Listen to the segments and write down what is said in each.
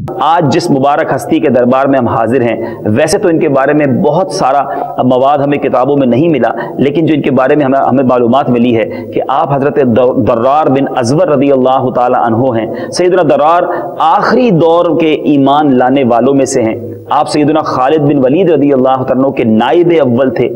آج جس مبارک ہستی کے دربار میں ہم حاضر ہیں، ویسے تو ان کے بارے میں بہت سارا مواد ہمیں کتابوں میں نہیں ملا، لیکن جو ان کے بارے میں ہمیں معلومات ملی ہے کہ آپ حضرت درار بن ازور رضی اللہ تعالی عنہ ہیں۔ سیدنا درار آخری دور کے ایمان لانے والوں میں سے ہیں۔ آپ سیدنا خالد بن ولید رضی اللہ عنہ کے نائب اول تھے۔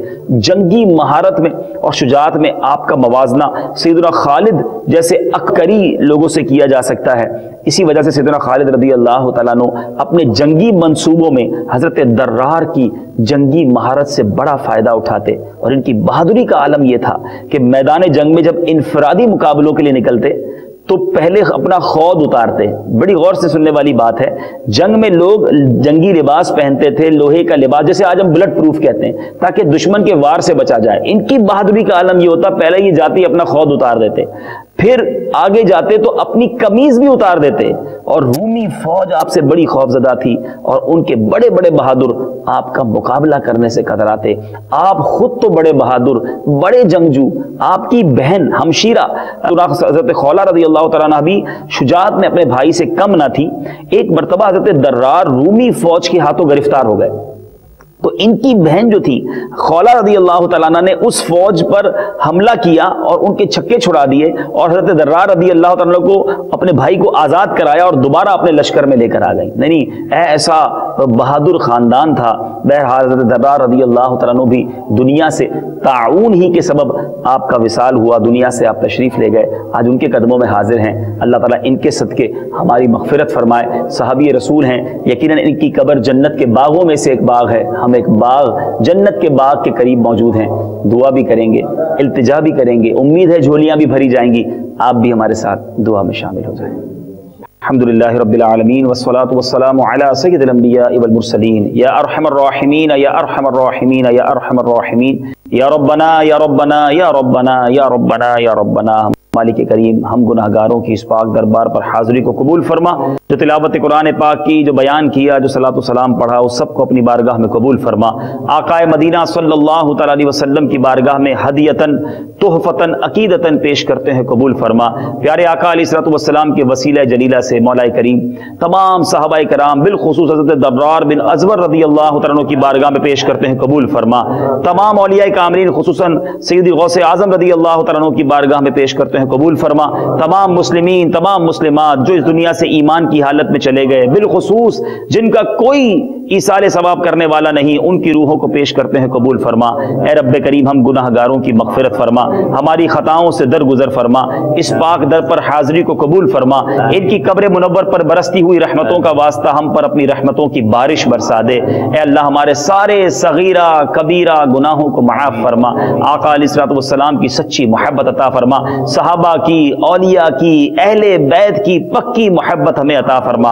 جنگی مہارت میں اور شجاعت میں آپ کا موازنہ سیدنا خالد جیسے عسکری لوگوں سے کیا جا سکتا ہے۔ اسی وجہ سے سیدنا خالد رضی اللہ تعالیٰ عنہ اپنے جنگی منصوبوں میں حضرت درار کی جنگی مہارت سے بڑا فائدہ اٹھاتے، اور ان کی بہادری کا عالم یہ تھا کہ میدان جنگ میں جب انفرادی مقابلوں کے لیے نکلتے تو پہلے اپنا خود اتارتے۔ بڑی غور سے سننے والی بات ہے، جنگ میں لوگ جنگی لباس پہنتے تھے، لوہے کا لباس، جیسے آج ہم بلٹ پروف کہتے ہیں، تاکہ دشمن کے وار سے بچا جائے۔ ان کی بہادری کا عالم یہ ہوتا، پہلے یہ جاتی اپنا خود اتار دیتے، پھر آگے جاتے تو اپنی قمیض بھی اتار دیتے، اور رومی فوج آپ سے بڑی خوفزدہ تھی، اور ان کے بڑے بڑے بہادر آپ کا مقابلہ کرنے سے کتراتے۔ آپ خود تو بڑے بہادر، بڑے جنگجو، آپ کی بہن ہمشیرہ حضرت خولہ رضی اللہ تعالیٰ عنہ بھی شجاعت میں اپنے بھائی سے کم نہ تھی۔ ایک مرتبہ حضرت درار رومی فوج کے ہاتھوں گرفتار ہو گئے، تو ان کی بہن جو تھی خولہ رضی اللہ تعالیٰ عنہ نے اس فوج پر حملہ کیا اور ان کے چھکے چھڑا دیے، اور حضرت درار رضی اللہ تعالیٰ عنہ کو اپنے بھائی کو آزاد کرایا اور دوبارہ اپنے لشکر میں لے کر آ گئی۔ نہیں، ایسا بہادر خاندان تھا۔ بہرحال حضرت درار رضی اللہ تعالیٰ عنہ بھی دنیا سے تعاون ہی کے سبب آپ کا وصال ہوا، دنیا سے آپ تشریف لے گئے، آج ان کے قدموں میں حاضر ہیں۔ اللہ تعالیٰ ان کے صدقے ہماری مغفرت فرمائے۔ صحابی رسول ہیں، یقیناً ان کی قبر جنت کے باغوں میں سے ایک باغ ہے۔ ہم ایک باغ، جنت کے باغ کے قریب موجود ہیں، دعا بھی کریں گے، التجا بھی کریں گے، امید ہے جھولیاں بھی بھری جائیں گی۔ آپ بھی ہمارے ساتھ دعا میں شامل ہو جائیں۔ الحمدللہ رب العالمین والصلاة والسلام علی سید الانبیاء والمرسلین یا ارحم الراحمین یا ارحم الراحمین یا ارحم الراحمین یا ربنا یا ربنا یا ربنا یا ربنا یا ربنا۔ مالک کریم، ہم گناہگاروں کی اس پاک دربار پر حاضری کو قبول فرما، جو تلاوت قرآن پاک کی، جو بیان کیا، جو صلاۃ و سلام پڑھا، اس سب کو اپنی بارگاہ میں قبول فرما۔ آقائے مدینہ صلی اللہ تعالی علیہ وسلم کی بارگاہ میں ہدیتاً، تحفتاً، عقیدتاً پیش کرتے ہیں، قبول فرما۔ پیارے آقا علیہ الصلوۃ والسلام کے وسیلہ جلیلہ سے مولا کریم تمام صحابہ کرام، بالخصوص حضرت درار بن ازور رضی اللہ تعالیٰ عنہ کی بارگاہ میں پیش کرتے ہیں، قبول فرما۔ تمام اولیاء کاملین، خصوصاً سیدی غوث اعظم رضی اللہ تعالیٰ عنہ کی بارگاہ میں پیش کرتے ہیں، قبول فرما۔ تمام مسلمین، تمام مسلمات جو اس دنیا سے ایمان کی حالت میں چلے گئے، بالخصوص جن کا کوئی ایصال ثواب کرنے والا نہیں، ان کی روحوں کو پیش کرتے ہیں، قبول فرما۔ اے رب کریم، ہم گناہ گاروں کی مغفرت فرما، ہماری خطاؤں سے درگزر فرما، اس پاک در پر حاضری کو قبول فرما۔ ان کی قبر منور پر برستی ہوئی رحمتوں کا واسطہ ہم پر اپنی رحمتوں کی بارش برسا دے۔ اے اللہ، ہمارے سارے صغیرہ کبیرہ گناہوں کو معاف فرما۔ آقا علیہ الصلوۃ والسلام کی سچی محبت عطا فرما، صحابہ کی، اولیاء کی، اہل بیت کی پکی محبت ہمیں عطا فرما۔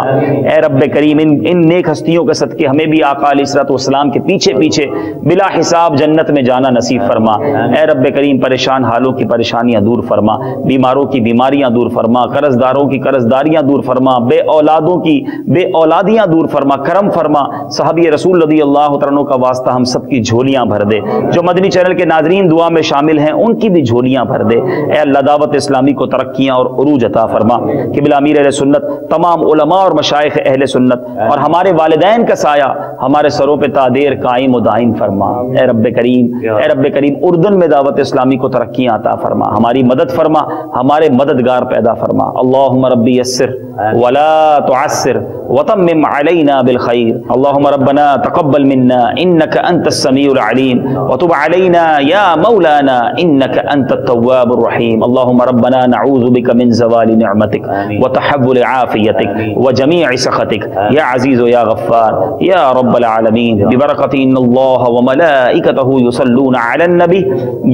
اے رب کریم، ان نیک ہستیوں کے صدقے ہمیں بھی آقا علیہ الصلوۃ والسلام کے پیچھے پیچھے بلا حساب جنت میں جانا نصیب فرما۔ اے رب کریم، پریشان حالوں کی پریشانیاں دور فرما، بیماروں کی بیماریاں دور فرما، قرض داروں کی قرض داریاں دور فرما، بے اولادوں کی بے اولادیاں دور فرما، کرم فرما۔ صحابی رسول رضی اللہ تعالیٰ عنہ کا واسطہ ہم سب کی جھولیاں بھر دے۔ جو مدنی چینل کے ناظرین دعا میں شامل ہیں، ان کی بھی جھولیاں بھر دے۔ اے اللہ، دعوت اسلامی کو ترقیاں اور عروج عطا فرما۔ قبلہ امیر اہل سنت، تمام علماء اور مشائخ اہل سنت اور ہمارے والدین کا سایہ ہمارے سروں پہ تادیر قائم و دائم فرما۔ اے رب کریم، اے رب کریم، اردن میں دعوت اسلامی کو ترقیاں عطا فرما، ہماری مدد فرما، ہمارے مددگار پیدا فرما۔ اللہم ربی یسر ولا تعسر وتمم علینا بالخیر۔ اللہم ربنا تقبل منا انک انت السمیع العلیم وتب علینا یا مولانا انک انت التواب الرحیم۔ اللہم ربنا نعوذ بک من زوال نعمتک وتحول عافیتک وجمیع سخطک یا عزیز یا غفار یا رب العالمین، ببرکۃ ان اللہ وملائکتہ یصلون علی النبی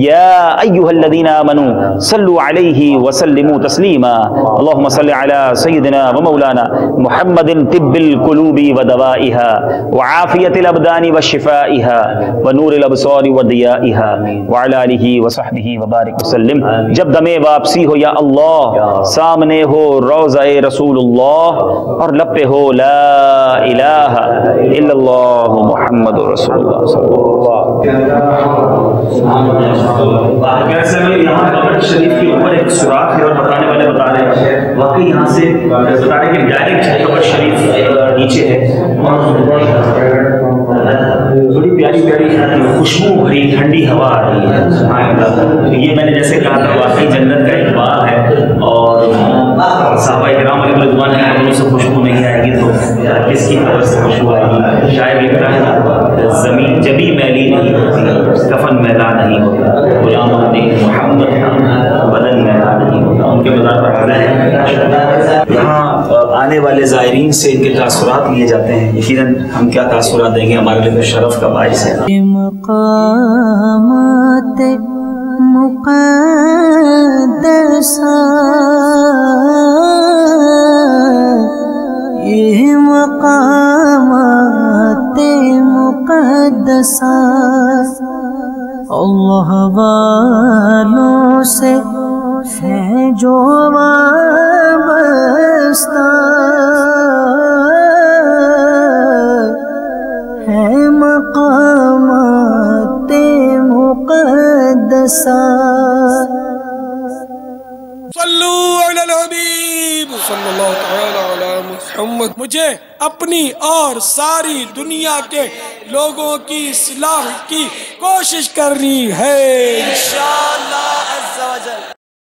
یا ایھا الذین آمنوا صلوا علیہ وسلموا تسلیما۔ اللہم صل علی سیدنا ومولانا محمد طب القلوب ودوائها وعافیۃ الابدان وشفائها ونور الابصار وضیائها وعلی آلہ وصحبہ وبارک وسلم۔ جب دم واپسی ہو یا اللہ، سامنے ہو روضہ رسول اللہ، اللہ اور لب پہ ہو لا الہ الا اللہ محمد رسول اللہ صلی اللہ علیہ وسلم۔ یہاں قبر شریف کے اوپر ایک سوراخ ہے اور بتانے والے بتا رہے ہیں واقعی یہاں سے بتا رہے ہیں کہ ڈائریکٹ قبر شریف نیچے ہے اور بڑی پیاری پیاری خوشبو بھری ٹھنڈی ہوا آ رہی ہے۔ یہ میں نے جیسے کہا تھا واقعی جنت کا ایک باغ ہے اور صحابہ کرام علیہ رضوان کی قبروں سے خوشبو نہیں آئے گی تو کس کی قبر سے خوشبو آئے گی؟ شاید لکھتا ہے زمین جبھی میلی نہیں ہوتی، کفن میلا نہیں ہوتا، غلاموں نے محمد بدن میلا نہیں ہوتا، ان کے مزار پر حاضر ہیں۔ یہاں آنے والے زائرین سے ان کے تاثرات لیے جاتے ہیں، یقیناً ہم کیا تاثرات دیں گے، ہمارے لیے شرف کا باعث ہے۔ مقامات مقدسہ، یہ مقامات مقدسہ اللہ والوں سے ہے جو وابستہ، ہے مقامات مقدسہ۔ صلو علی الحبیب صلی اللہ تعالی علی محمد۔ مجھے اپنی اور ساری دنیا کے لوگوں کی اصلاح کی کوشش کرنی ہے انشاءاللہ عز و جل۔